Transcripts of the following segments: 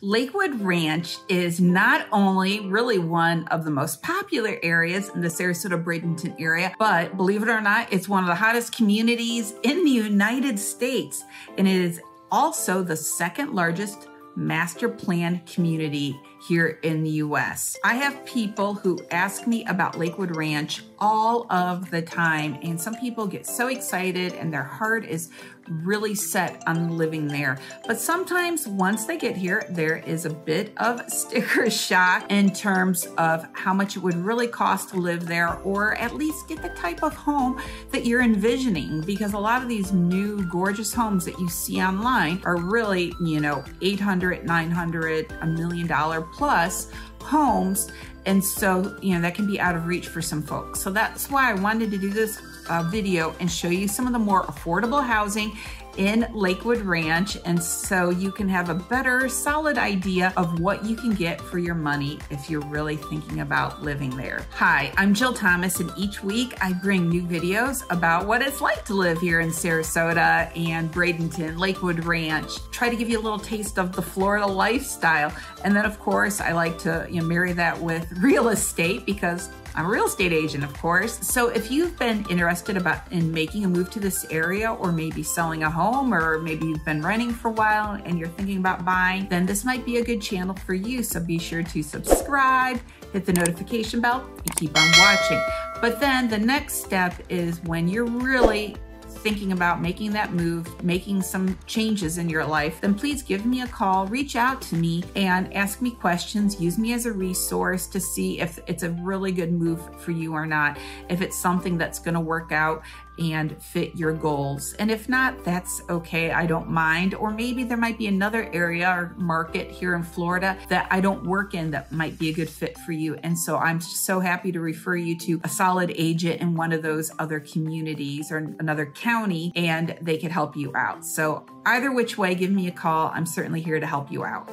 Lakewood Ranch is not only really one of the most popular areas in the Sarasota Bradenton area, but believe it or not, it's one of the hottest communities in the United States. And it is also the second largest master plan community here in the US. I have people who ask me about Lakewood Ranch all of the time, and some people get so excited and their heart is really set on living there. But sometimes once they get here, there is a bit of sticker shock in terms of how much it would really cost to live there, or at least get the type of home that you're envisioning, because a lot of these new gorgeous homes that you see online are really, you know, $800,000, $900,000, $1 million plus homes. And so, you know, that can be out of reach for some folks. So that's why I wanted to do this video and show you some of the more affordable housing in Lakewood Ranch, and so you can have a better, solid idea of what you can get for your money if you're really thinking about living there. Hi, I'm Jill Thomas, and each week I bring new videos about what it's like to live here in Sarasota and Bradenton, Lakewood Ranch. Try to give you a little taste of the Florida lifestyle, and then of course I like to marry that with real estate, because I'm a real estate agent, of course. So if you've been interested in making a move to this area, or maybe selling a home, or maybe you've been renting for a while and you're thinking about buying, then this might be a good channel for you. So be sure to subscribe, hit the notification bell, and keep on watching. But then the next step is when you're really thinking about making that move, making some changes in your life, then please give me a call, reach out to me and ask me questions. Use me as a resource to see if it's a really good move for you or not, if it's something that's going to work out and fit your goals. And if not, that's okay, I don't mind. Or maybe there might be another area or market here in Florida that I don't work in that might be a good fit for you. And so I'm so happy to refer you to a solid agent in one of those other communities or another county, and they could help you out. So either which way, give me a call. I'm certainly here to help you out.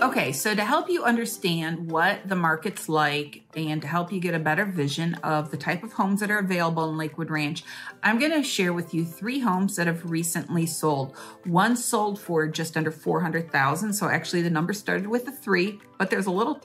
Okay, so to help you understand what the market's like and to help you get a better vision of the type of homes that are available in Lakewood Ranch, I'm going to share with you 3 homes that have recently sold. One sold for just under $400,000. So actually the number started with a 3, but there's a little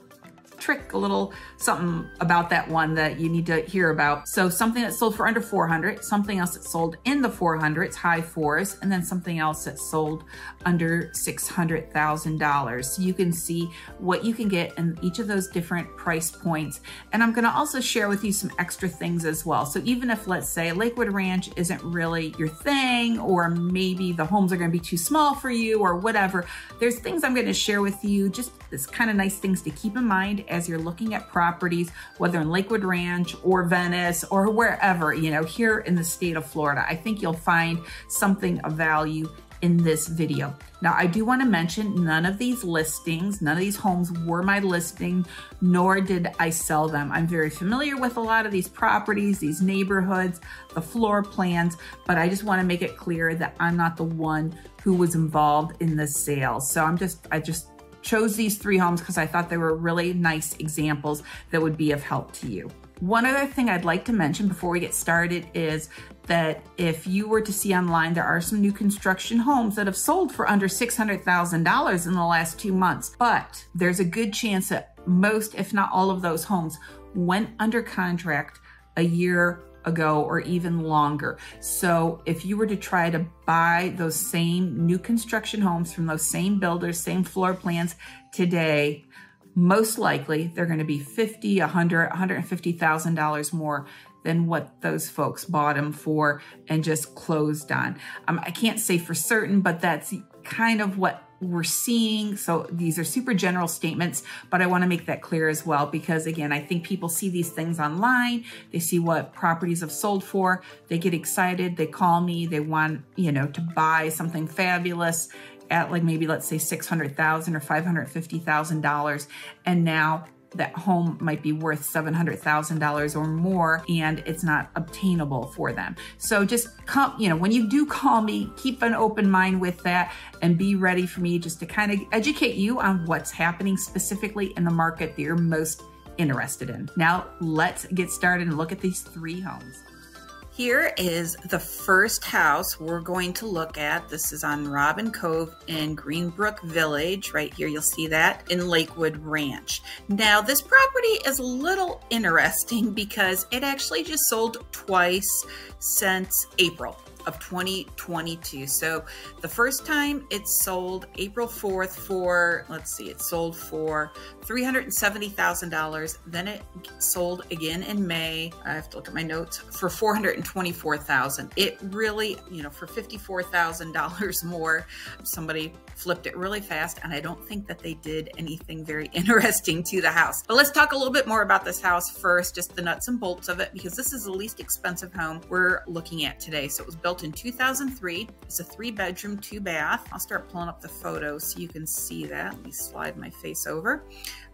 trick, a little something about that one that you need to hear about. So something that sold for under 400, something else that sold in the 400s, high 4s, and then something else that sold under $600,000. So you can see what you can get in each of those different price points. And I'm going to also share with you some extra things as well. So even if, let's say, Lakewood Ranch isn't really your thing, or maybe the homes are going to be too small for you or whatever, there's things I'm going to share with you, just this kind of nice things to keep in mind as you're looking at properties, whether in Lakewood Ranch or Venice or wherever, you know, here in the state of Florida. I think you'll find something of value in this video. Now, I do want to mention none of these listings, none of these homes were my listing, nor did I sell them. I'm very familiar with a lot of these properties, these neighborhoods, the floor plans, but I just want to make it clear that I'm not the one who was involved in the sale. So I just chose these 3 homes because I thought they were really nice examples that would be of help to you. One other thing I'd like to mention before we get started is that if you were to see online, there are some new construction homes that have sold for under $600,000 in the last 2 months. But there's a good chance that most, if not all of those homes went under contract a year ago or even longer. So if you were to try to buy those same new construction homes from those same builders, same floor plans today, most likely they're going to be $50,000, $100,000, $150,000 more than what those folks bought them for and just closed on. I can't say for certain, but that's kind of what we're seeing. So these are super general statements, but I want to make that clear as well, because again, I think people see these things online. They see what properties have sold for. They get excited. They call me. They want, you know, to buy something fabulous at like maybe let's say $600,000 or $550,000. And now that home might be worth $700,000 or more, and it's not obtainable for them. So just come, you know, when you do call me, keep an open mind with that and be ready for me just to kind of educate you on what's happening specifically in the market that you're most interested in. Now let's get started and look at these 3 homes. Here is the first house we're going to look at. This is on Robin Cove in Greenbrook Village. Right here, you'll see that in Lakewood Ranch. Now, this property is a little interesting because it actually just sold twice since April of 2022. So the first time it sold April 4th for, let's see, it sold for $370,000. Then it sold again in May. I have to look at my notes, for $424,000. It really, for $54,000 more, somebody flipped it really fast, and I don't think that they did anything very interesting to the house. But let's talk a little bit more about this house first, just the nuts and bolts of it, because this is the least expensive home we're looking at today. So it was built in 2003. It's a 3-bedroom, 2-bath. I'll start pulling up the photos so you can see that. Let me slide my face over.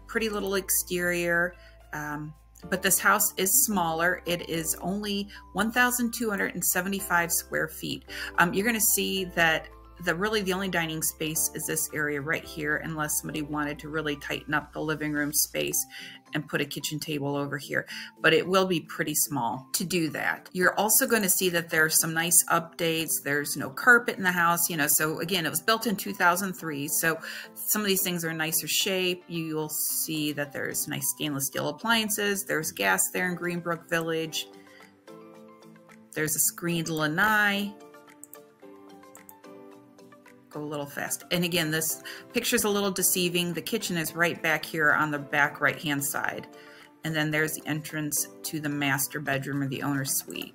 Pretty little exterior. But this house is smaller. It is only 1,275 square feet. You're going to see that the only dining space is this area right here, unless somebody wanted to really tighten up the living room space and put a kitchen table over here, but it will be pretty small to do that. You're also going to see that there's some nice updates. There's no carpet in the house, so again, it was built in 2003. So some of these things are in nicer shape. You'll see that there's nice stainless steel appliances. There's gas there in Greenbrook Village. There's a screened lanai. Go a little fast. And again, this picture's a little deceiving. The kitchen is right back here on the back right-hand side. And then there's the entrance to the master bedroom or the owner's suite.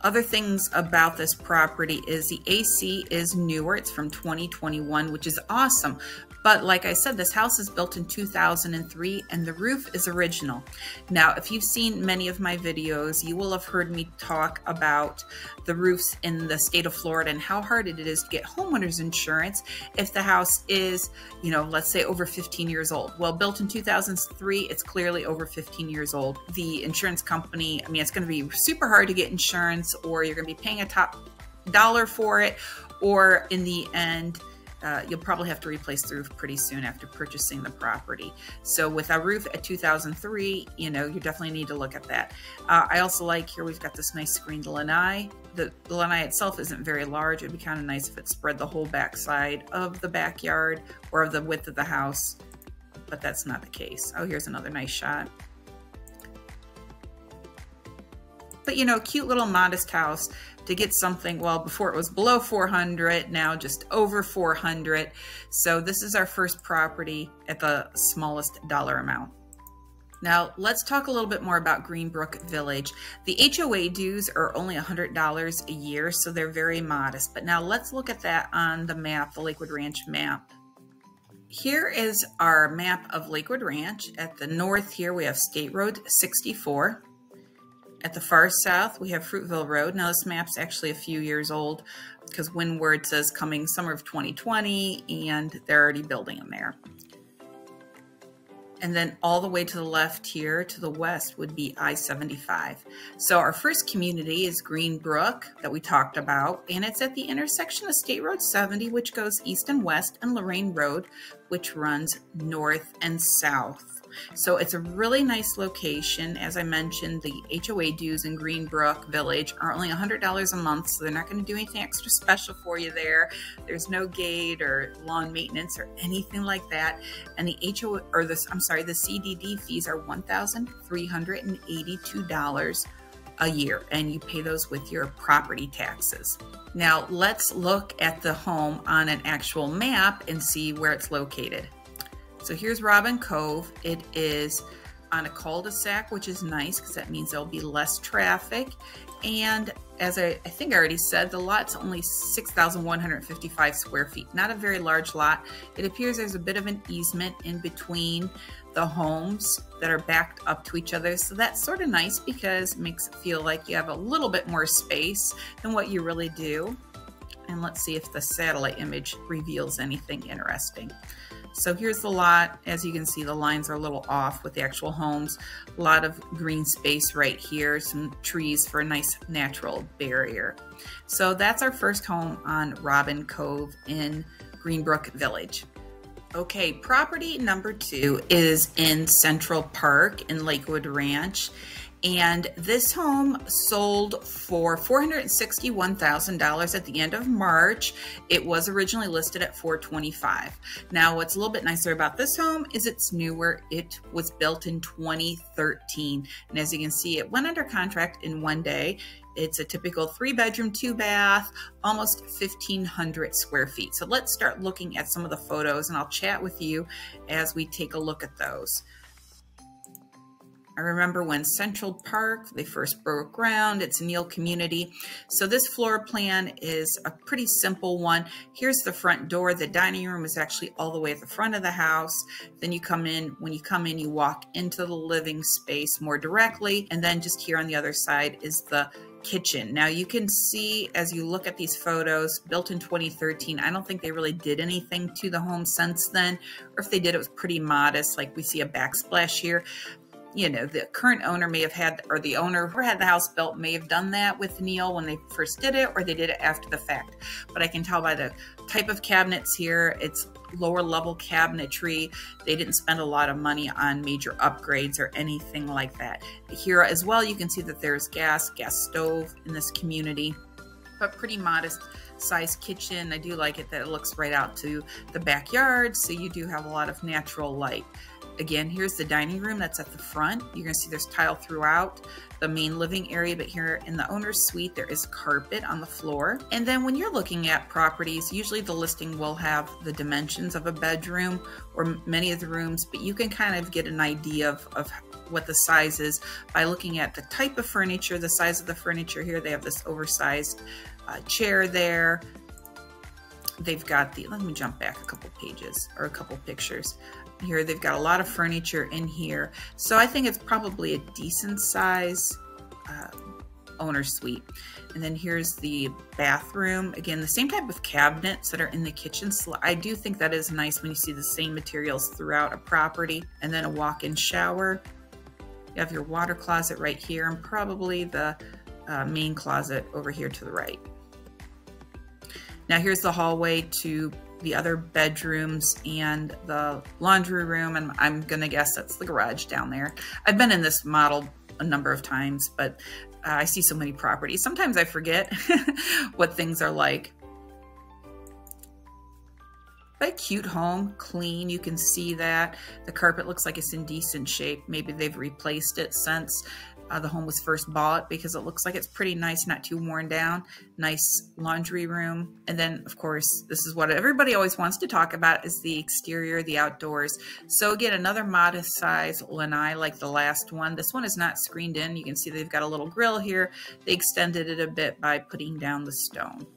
Other things about this property is the AC is newer. It's from 2021, which is awesome. But like I said, this house is built in 2003 and the roof is original. Now, if you've seen many of my videos, you will have heard me talk about the roofs in the state of Florida and how hard it is to get homeowners insurance if the house is, let's say over 15 years old. Well, built in 2003, it's clearly over 15 years old. The insurance company, it's going to be super hard to get insurance, or you're going to be paying a top dollar for it, or in the end, you'll probably have to replace the roof pretty soon after purchasing the property. So with a roof at 2003, you definitely need to look at that. I also like here, we've got this nice screened lanai. The lanai itself isn't very large. It'd be kind of nice if it spread the whole backside of the backyard or of the width of the house, but that's not the case. Oh, here's another nice shot. But cute little modest house to get something, well, before it was below 400, now just over 400. So this is our first property at the smallest dollar amount. Now let's talk a little bit more about Greenbrook Village. The HOA dues are only $100 a year, so they're very modest. But now let's look at that on the map, the Lakewood Ranch map. Here is our map of Lakewood Ranch. At the north here, we have State Road 64. At the far south, we have Fruitville Road. Now, this map's actually a few years old because Windward says coming summer of 2020, and they're already building them there. And then all the way to the left here to the west would be I-75. So our first community is Greenbrook that we talked about, and it's at the intersection of State Road 70, which goes east and west, and Lorraine Road, which runs north and south. So it's a really nice location. As I mentioned, the HOA dues in Greenbrook Village are only $100 a month, so they're not going to do anything extra special for you there. There's no gate or lawn maintenance or anything like that. And the the CDD fees are $1,382 a year, and you pay those with your property taxes. Now let's look at the home on an actual map and see where it's located. So here's Robin Cove. It is on a cul-de-sac, which is nice because that means there'll be less traffic. And as I think I already said, the lot's only 6,155 square feet. Not a very large lot. It appears there's a bit of an easement in between the homes that are backed up to each other. So that's sort of nice because it makes it feel like you have a little bit more space than what you really do. And let's see if the satellite image reveals anything interesting. So here's the lot. As you can see, the lines are a little off with the actual homes. A lot of green space right here, some trees for a nice natural barrier. So that's our first home on Robin Cove in Greenbrook Village. Okay, property number 2 is in Central Park in Lakewood Ranch. And this home sold for $461,000 at the end of March. It was originally listed at $425,000. Now, what's a little bit nicer about this home is it's newer. It was built in 2013. And as you can see, it went under contract in one day. It's a typical 3-bedroom, 2-bath, almost 1,500 square feet. So let's start looking at some of the photos, and I'll chat with you as we take a look at those. I remember when Central Park, they first broke ground. It's a Neal community. So this floor plan is a pretty simple one. Here's the front door. The dining room is actually all the way at the front of the house. Then you come in, when you come in, you walk into the living space more directly. And then just here on the other side is the kitchen. Now you can see as you look at these photos, built in 2013, I don't think they really did anything to the home since then, or if they did, it was pretty modest. Like we see a backsplash here. You know, the current owner may have had, or the owner who had the house built may have done that with Neal when they first did it, or they did it after the fact. But I can tell by the type of cabinets here, it's lower level cabinetry. They didn't spend a lot of money on major upgrades or anything like that. Here as well, you can see that there's gas stove in this community, but pretty modest size kitchen. I do like it that it looks right out to the backyard, so you do have a lot of natural light. Again, here's the dining room that's at the front. You're going to see there's tile throughout the main living area, but here in the owner's suite, there is carpet on the floor. And then when you're looking at properties, usually the listing will have the dimensions of a bedroom or many of the rooms, but you can kind of get an idea of what the size is by looking at the type of furniture, the size of the furniture here. They have this oversized chair there. They've got the, let me jump back a couple pages or a couple pictures. Here they've got a lot of furniture in here, so I think it's probably a decent size owner suite. And then here's the bathroom. Again, the same type of cabinets that are in the kitchen. So I do think that is nice when you see the same materials throughout a property. And then a walk-in shower. You have your water closet right here, and probably the main closet over here to the right. Now here's the hallway to the other bedrooms and the laundry room, and I'm gonna guess that's the garage down there. I've been in this model a number of times, but I see so many properties. Sometimes I forget what things are like. But a cute home, clean, you can see that. The carpet looks like it's in decent shape. Maybe they've replaced it since the home was first bought, because it looks like it's pretty nice, not too worn down. Nice laundry room. And then, of course, this is what everybody always wants to talk about, is the exterior, the outdoors. So again, another modest size lanai like the last one. This one is not screened in. You can see they've got a little grill here. They extended it a bit by putting down the stone.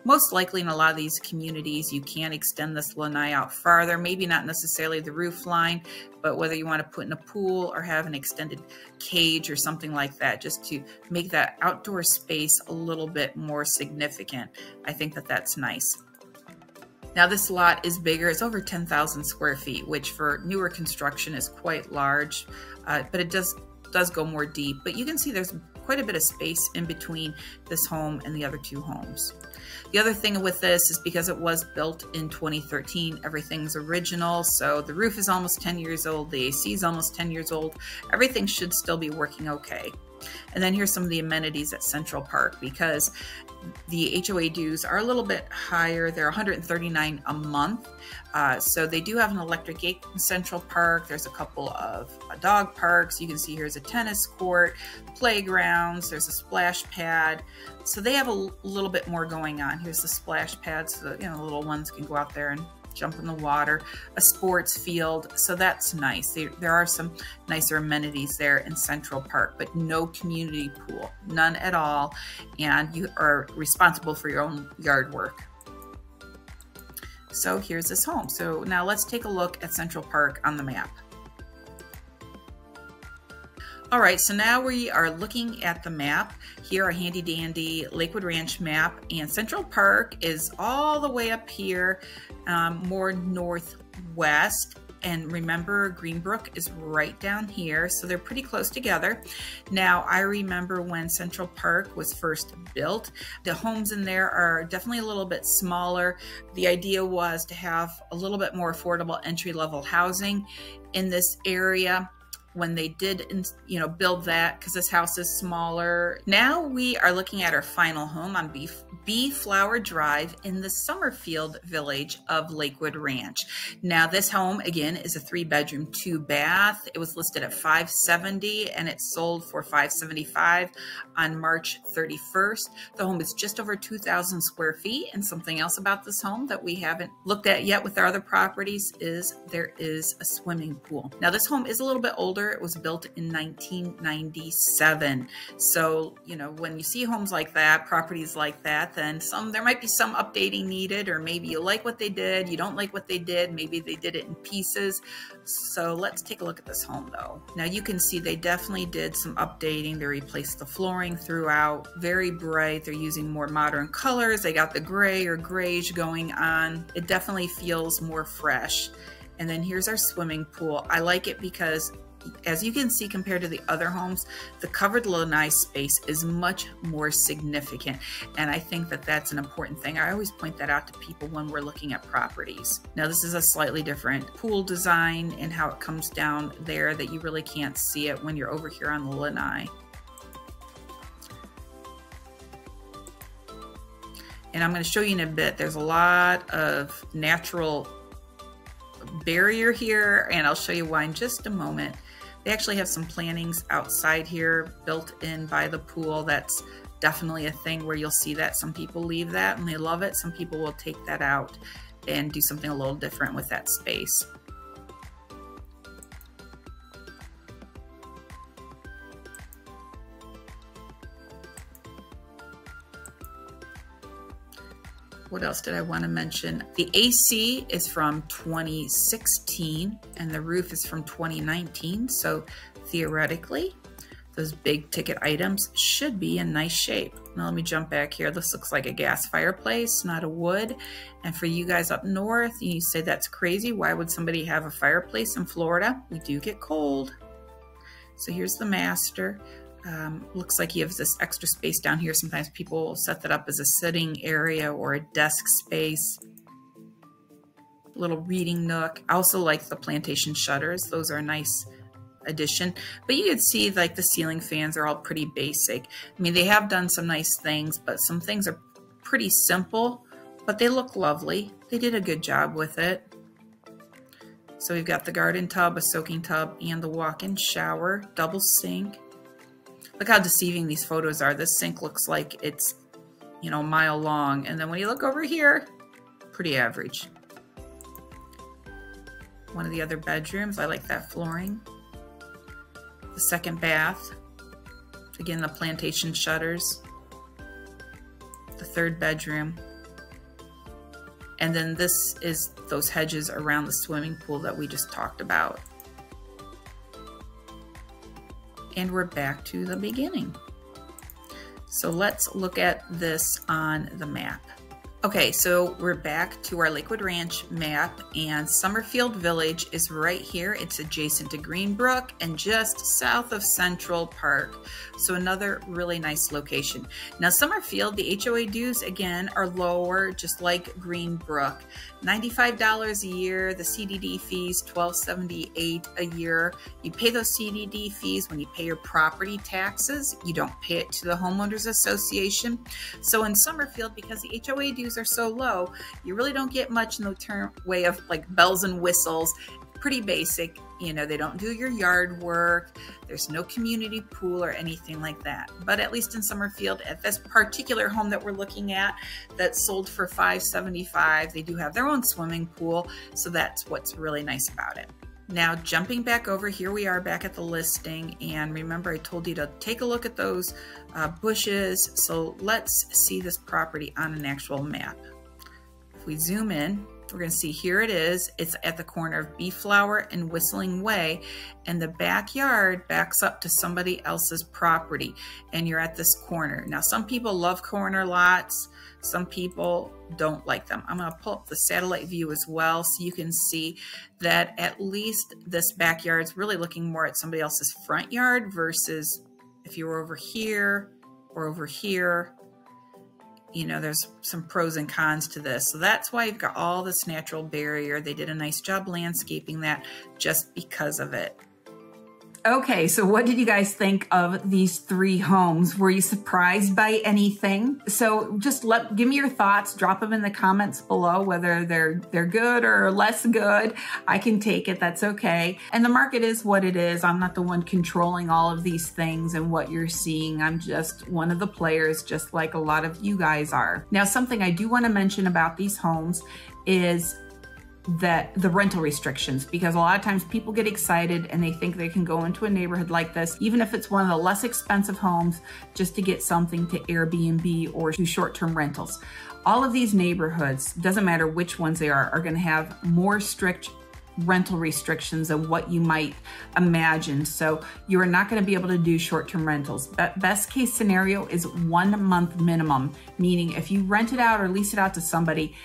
Most likely in a lot of these communities, you can extend this lanai out farther, maybe not necessarily the roof line, but whether you want to put in a pool or have an extended cage or something like that, just to make that outdoor space a little bit more significant. I think that that's nice. Now this lot is bigger. It's over 10,000 square feet, which for newer construction is quite large, but it does go more deep. But you can see there's quite a bit of space in between this home and the other two homes. The other thing with this is because it was built in 2013, everything's original. So the roof is almost 10 years old. The AC is almost 10 years old. Everything should still be working okay. And then here's some of the amenities at Central Park, because the HOA dues are a little bit higher. They're $139 a month. So they do have an electric gate in Central Park. There's a couple of dog parks. You can see here's a tennis court, playgrounds. There's a splash pad. So they have a little bit more going on. Here's the splash pad, so the little ones can go out there and jump in the water. A sports field, so that's nice. There are some nicer amenities there in Central Park, but no community pool, none at all, and you are responsible for your own yard work. So here's this home. So now let's take a look at Central Park on the map. All right, so now we are looking at the map. Here, a handy dandy Lakewood Ranch map, and Central Park is all the way up here, more northwest. and remember Greenbrook is right down here, so they're pretty close together. Now, I remember when Central Park was first built, the homes in there are definitely a little bit smaller. The idea was to have a little bit more affordable entry-level housing in this area when they did, build that, because this house is smaller. Now we are looking at our final home on B Flower Drive in the Summerfield village of Lakewood Ranch. Now this home, again, is a 3-bedroom, 2-bath. It was listed at $570 and it sold for $575 on March 31st. The home is just over 2,000 square feet, and something else about this home that we haven't looked at yet with our other properties is there is a swimming pool. Now this home is a little bit older. It was built in 1997. So, when you see homes like that, properties like that, then there might be some updating needed, or maybe you like what they did, you don't like what they did, maybe they did it in pieces. So let's take a look at this home though. Now you can see they definitely did some updating. They replaced the flooring throughout, very bright. They're using more modern colors. They got the gray or grayish going on. It definitely feels more fresh. And then here's our swimming pool. I like it because, as you can see, compared to the other homes, the covered lanai space is much more significant. And I think that that's an important thing. I always point that out to people when we're looking at properties. Now, this is a slightly different pool design and how it comes down there that you really can't see it when you're over here on the lanai. And I'm going to show you in a bit, there's a lot of natural barrier here, and I'll show you why in just a moment. They actually have some plantings outside here built in by the pool. That's definitely a thing where you'll see that. Some people leave that and they love it. Some people will take that out and do something a little different with that space. What else did I want to mention? The AC is from 2016 and the roof is from 2019. So theoretically, those big ticket items should be in nice shape. Now let me jump back here. This looks like a gas fireplace, not a wood. And for you guys up north, you say that's crazy. Why would somebody have a fireplace in Florida? We do get cold. So here's the master. Looks like you have this extra space down here. Sometimes people set that up as a sitting area or a desk space. Little reading nook. I also like the plantation shutters. Those are a nice addition. But you can see like the ceiling fans are all pretty basic. I mean, they have done some nice things, but some things are pretty simple, but they look lovely. They did a good job with it. So we've got the garden tub, a soaking tub, and the walk-in shower, double sink. Look how deceiving these photos are. This sink looks like it's, a mile long. And then when you look over here, pretty average. One of the other bedrooms, I like that flooring. The second bath, again, the plantation shutters. The third bedroom. And then this is those hedges around the swimming pool that we just talked about. And we're back to the beginning. So let's look at this on the map. Okay, so we're back to our Lakewood Ranch map, and Summerfield Village is right here. It's adjacent to Greenbrook and just south of Central Park. So another really nice location. Now Summerfield, the HOA dues again are lower, just like Greenbrook. $95 a year, the CDD fees $12.78 a year. You pay those CDD fees when you pay your property taxes. You don't pay it to the homeowners association. So in Summerfield, because the HOA dues are so low, you really don't get much in the way of like bells and whistles. Pretty basic. They don't do your yard work. There's no community pool or anything like that. But at least in Summerfield, at this particular home that we're looking at that sold for $575, they do have their own swimming pool. So that's what's really nice about it. Now jumping back over, here we are back at the listing, and remember I told you to take a look at those bushes. So let's see this property on an actual map. If we zoom in, We're going to see here it is. It's at the corner of Beeflower and Whistling Way, and the backyard backs up to somebody else's property, and you're at this corner. Now, some people love corner lots. Some people don't like them. I'm going to pull up the satellite view as well so you can see that at least this backyard is really looking more at somebody else's front yard versus if you were over here or over here. You know, there's some pros and cons to this. So that's why you've got all this natural barrier. They did a nice job landscaping that just because of it. Okay, so what did you guys think of these 3 homes? Were you surprised by anything? So just give me your thoughts, drop them in the comments below, whether they're good or less good. I can take it, that's okay. And the market is what it is. I'm not the one controlling all of these things and what you're seeing. I'm just one of the players, just like a lot of you guys are. Now, something I do want to mention about these homes is that the rental restrictions, because a lot of times people get excited and they think they can go into a neighborhood like this, even if it's one of the less expensive homes, just to get something to Airbnb or do short-term rentals. All of these neighborhoods, doesn't matter which ones they are going to have more strict rental restrictions than what you might imagine. So you are not going to be able to do short-term rentals. Best case scenario is 1 month minimum, meaning if you rent it out or lease it out to somebody,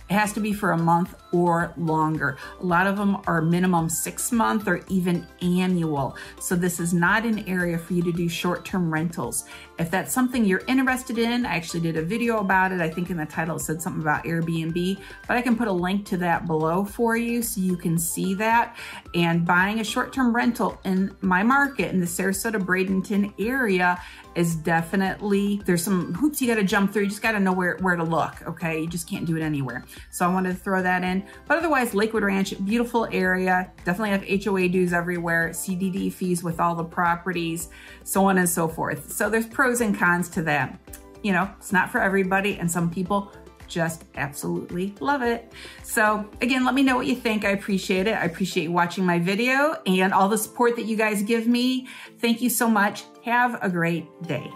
it has to be for a month or longer. A lot of them are minimum 6 month or even annual. So this is not an area for you to do short-term rentals. If that's something you're interested in, I actually did a video about it. I think in the title it said something about Airbnb, but I can put a link to that below for you so you can see that. And buying a short-term rental in my market in the Sarasota Bradenton area is definitely, there's some hoops you got to jump through. You just got to know where to look, okay? You just can't do it anywhere. So I wanted to throw that in. But otherwise, Lakewood Ranch, beautiful area. Definitely have HOA dues everywhere, CDD fees with all the properties, so on and so forth. So there's pros and cons to that. You know, it's not for everybody, and some people just absolutely love it. So again, let me know what you think. I appreciate it. I appreciate you watching my video and all the support that you guys give me. Thank you so much. Have a great day.